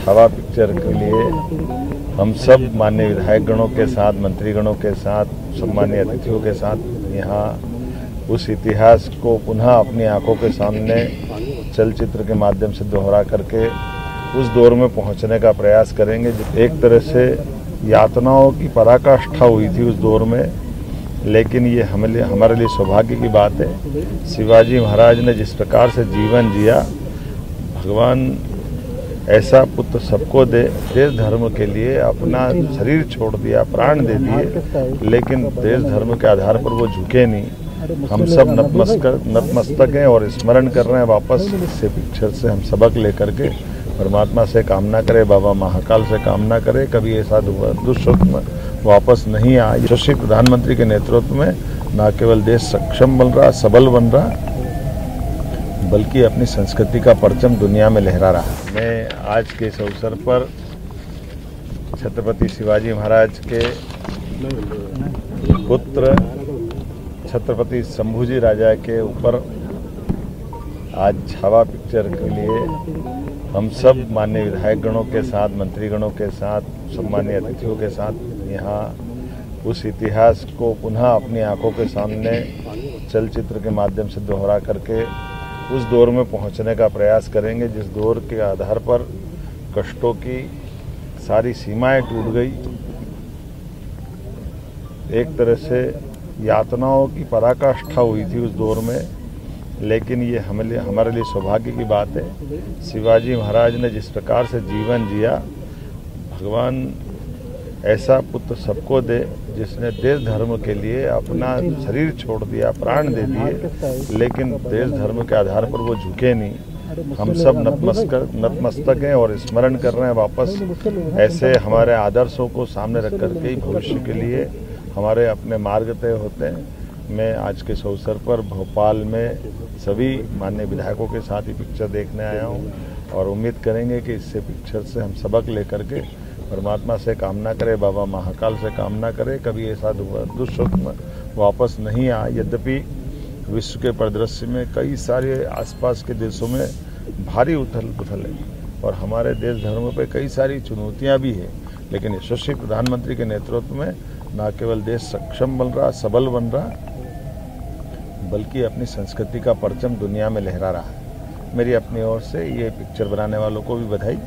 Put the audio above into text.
Chhaava picture के लिए हम सब माननीय विधायक गणों के साथ, मंत्रीगणों के साथ, सम्मानीय अतिथियों के साथ यहाँ उस इतिहास को पुनः अपनी आंखों के सामने चलचित्र के माध्यम से दोहरा करके उस दौर में पहुंचने का प्रयास करेंगे। एक तरह से यातनाओं की पराकाष्ठा हुई थी उस दौर में, लेकिन ये हमारे लिए सौभाग्य की बात है। शिवाजी महाराज ने जिस प्रकार से जीवन जिया, भगवान ऐसा पुत्र सबको दे, देश धर्म के लिए अपना शरीर छोड़ दिया, प्राण दे दिए, लेकिन देश धर्म के आधार पर वो झुके नहीं। हम सब नतमस्तक हैं और स्मरण कर रहे हैं वापस से पिक्चर से हम सबक लेकर के। परमात्मा से कामना करें, बाबा महाकाल से कामना करें, कभी ऐसा दुष्वक्त वापस नहीं आए। यशस्वी प्रधानमंत्री के नेतृत्व में न केवल देश सक्षम बन रहा, सबल बन रहा, बल्कि अपनी संस्कृति का परचम दुनिया में लहरा रहा। मैं आज के इस अवसर पर छत्रपति शिवाजी महाराज के पुत्र छत्रपति शंभूजी राजा के ऊपर आज छावा पिक्चर के लिए हम सब माननीय विधायक गणों के साथ, मंत्रीगणों के साथ, सम्मानीय अतिथियों के साथ यहाँ उस इतिहास को पुनः अपनी आंखों के सामने चलचित्र के माध्यम से दोहरा करके उस दौर में पहुंचने का प्रयास करेंगे जिस दौर के आधार पर कष्टों की सारी सीमाएं टूट गई। एक तरह से यातनाओं की पराकाष्ठा हुई थी उस दौर में, लेकिन ये हमारे लिए सौभाग्य की बात है। शिवाजी महाराज ने जिस प्रकार से जीवन जिया, भगवान ऐसा पुत्र सबको दे जिसने देश धर्म के लिए अपना शरीर छोड़ दिया, प्राण दे दिए, लेकिन देश धर्म के आधार पर वो झुके नहीं। हम सब नतमस्तक हैं और स्मरण कर रहे हैं वापस ऐसे हमारे आदर्शों को सामने रख करके ही भविष्य के लिए हमारे अपने मार्ग तय होते हैं। मैं आज के इस अवसर पर भोपाल में सभी माननीय विधायकों के साथ ही पिक्चर देखने आया हूँ और उम्मीद करेंगे कि इससे पिक्चर से हम सबक लेकर के परमात्मा से कामना करें, बाबा महाकाल से कामना करें, कभी ऐसा दुष्वक्त वापस नहीं आए। यद्यपि विश्व के परिदृश्य में कई सारे आसपास के देशों में भारी उथल पुथल है और हमारे देश धर्म पे कई सारी चुनौतियां भी है, लेकिन यशस्वी प्रधानमंत्री के नेतृत्व में न केवल देश सक्षम बन रहा, सबल बन रहा, बल्कि अपनी संस्कृति का परचम दुनिया में लहरा रहा है। मेरी अपनी ओर से ये पिक्चर बनाने वालों को भी बधाई।